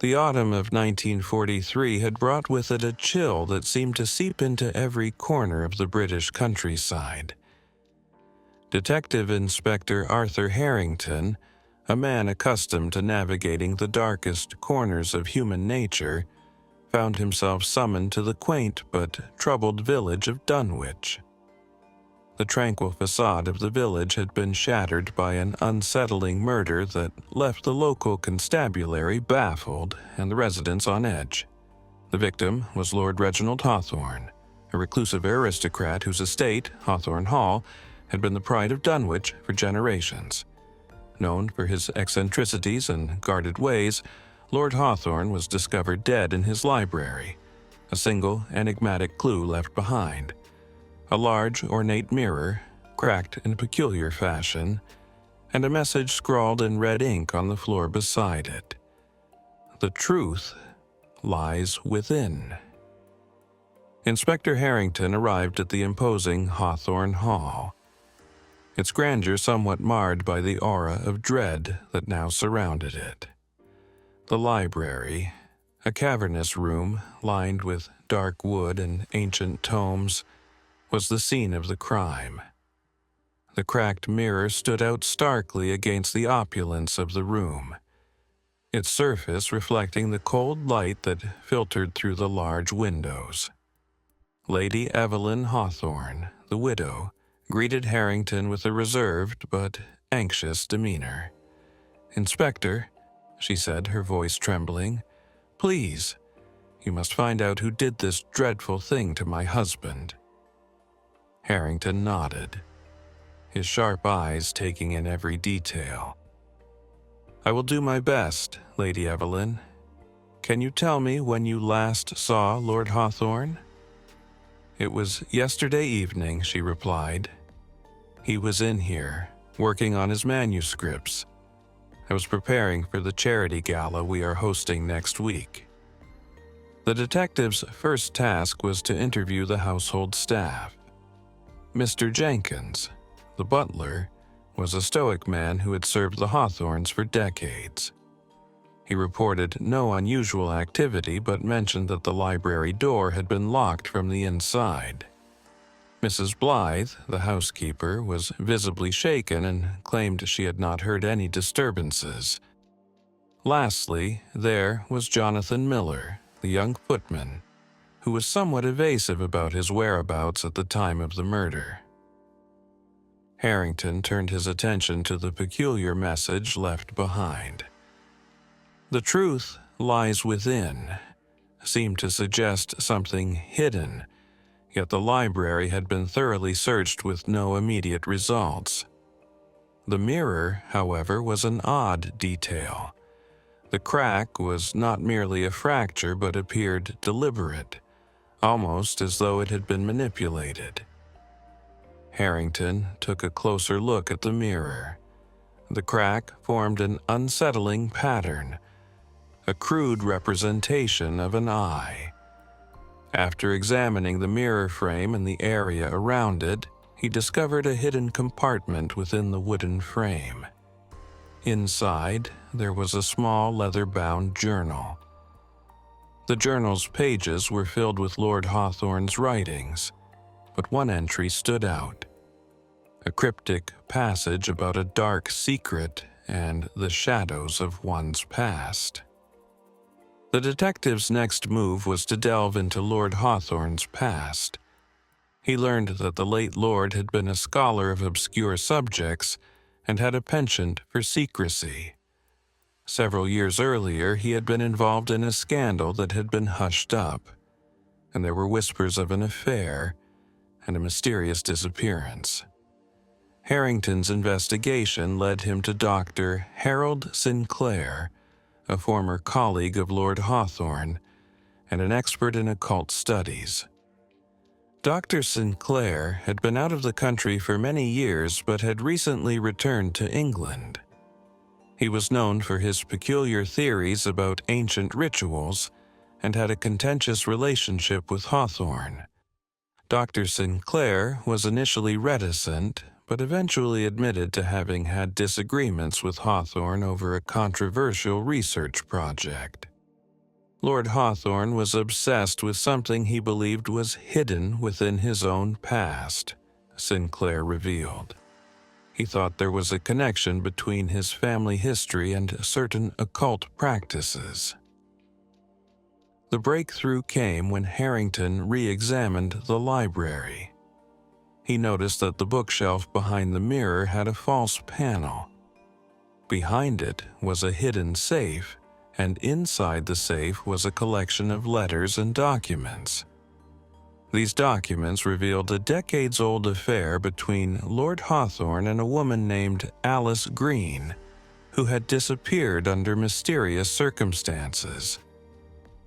The autumn of 1943 had brought with it a chill that seemed to seep into every corner of the British countryside. Detective Inspector Arthur Harrington, a man accustomed to navigating the darkest corners of human nature, found himself summoned to the quaint but troubled village of Dunwich. The tranquil facade of the village had been shattered by an unsettling murder that left the local constabulary baffled and the residents on edge. The victim was Lord Reginald Hawthorne, a reclusive aristocrat whose estate, Hawthorne Hall, had been the pride of Dunwich for generations. Known for his eccentricities and guarded ways, Lord Hawthorne was discovered dead in his library, a single enigmatic clue left behind. A large, ornate mirror, cracked in a peculiar fashion, and a message scrawled in red ink on the floor beside it. The truth lies within. Inspector Harrington arrived at the imposing Hawthorne Hall, its grandeur somewhat marred by the aura of dread that now surrounded it. The library, a cavernous room lined with dark wood and ancient tomes, was the scene of the crime. The cracked mirror stood out starkly against the opulence of the room, its surface reflecting the cold light that filtered through the large windows. Lady Evelyn Hawthorne, the widow, greeted Harrington with a reserved but anxious demeanor. "Inspector," she said, her voice trembling, "please, you must find out who did this dreadful thing to my husband." Harrington nodded, his sharp eyes taking in every detail. "I will do my best, Lady Evelyn. Can you tell me when you last saw Lord Hawthorne?" "It was yesterday evening," she replied. "He was in here, working on his manuscripts. I was preparing for the charity gala we are hosting next week." The detective's first task was to interview the household staff. Mr. Jenkins, the butler, was a stoic man who had served the Hawthornes for decades. He reported no unusual activity but mentioned that the library door had been locked from the inside. Mrs. Blythe, the housekeeper, was visibly shaken and claimed she had not heard any disturbances. Lastly, there was Jonathan Miller, the young footman, who was somewhat evasive about his whereabouts at the time of the murder. Harrington turned his attention to the peculiar message left behind. "The truth lies within," seemed to suggest something hidden, yet the library had been thoroughly searched with no immediate results. The mirror, however, was an odd detail. The crack was not merely a fracture but appeared deliberate, almost as though it had been manipulated. Harrington took a closer look at the mirror. The crack formed an unsettling pattern, a crude representation of an eye. After examining the mirror frame and the area around it, he discovered a hidden compartment within the wooden frame. Inside, there was a small leather-bound journal. The journal's pages were filled with Lord Hawthorne's writings, but one entry stood out: a cryptic passage about a dark secret and the shadows of one's past. The detective's next move was to delve into Lord Hawthorne's past. He learned that the late lord had been a scholar of obscure subjects and had a penchant for secrecy. Several years earlier, he had been involved in a scandal that had been hushed up, and there were whispers of an affair and a mysterious disappearance. Harrington's investigation led him to Dr. Harold Sinclair, a former colleague of Lord Hawthorne and an expert in occult studies. Dr. Sinclair had been out of the country for many years but had recently returned to England. He was known for his peculiar theories about ancient rituals and had a contentious relationship with Hawthorne. Dr. Sinclair was initially reticent, but eventually admitted to having had disagreements with Hawthorne over a controversial research project. Lord Hawthorne was obsessed with something he believed was hidden within his own past, Sinclair revealed. He thought there was a connection between his family history and certain occult practices. The breakthrough came when Harrington re-examined the library. He noticed that the bookshelf behind the mirror had a false panel. Behind it was a hidden safe, and inside the safe was a collection of letters and documents. These documents revealed a decades-old affair between Lord Hawthorne and a woman named Alice Green, who had disappeared under mysterious circumstances.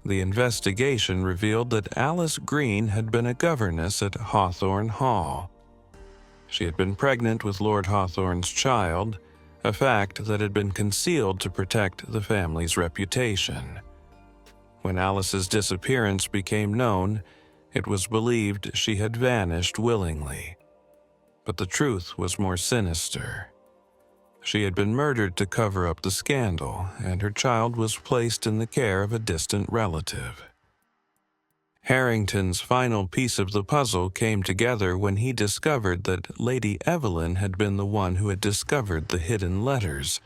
The investigation revealed that Alice Green had been a governess at Hawthorne Hall. She had been pregnant with Lord Hawthorne's child, a fact that had been concealed to protect the family's reputation. When Alice's disappearance became known, it was believed she had vanished willingly. But the truth was more sinister. She had been murdered to cover up the scandal, and her child was placed in the care of a distant relative. Harrington's final piece of the puzzle came together when he discovered that Lady Evelyn had been the one who had discovered the hidden letters.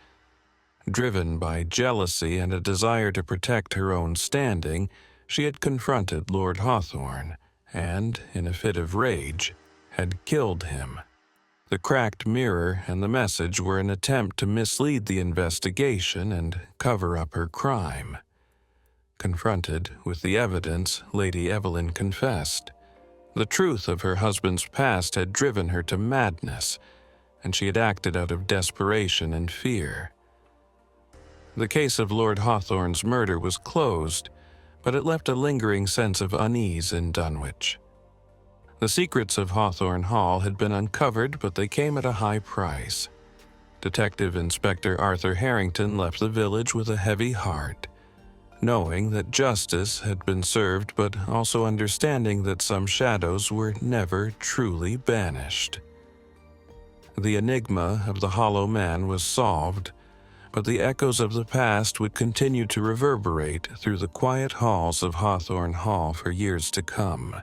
Driven by jealousy and a desire to protect her own standing, she had confronted Lord Hawthorne and, in a fit of rage, had killed him. The cracked mirror and the message were an attempt to mislead the investigation and cover up her crime. Confronted with the evidence, Lady Evelyn confessed. The truth of her husband's past had driven her to madness, and she had acted out of desperation and fear. The case of Lord Hawthorne's murder was closed, but it left a lingering sense of unease in Dunwich. The secrets of Hawthorne Hall had been uncovered, but they came at a high price. Detective Inspector Arthur Harrington left the village with a heavy heart, knowing that justice had been served, but also understanding that some shadows were never truly banished. The enigma of the Hollow Man was solved, but the echoes of the past would continue to reverberate through the quiet halls of Hawthorne Hall for years to come.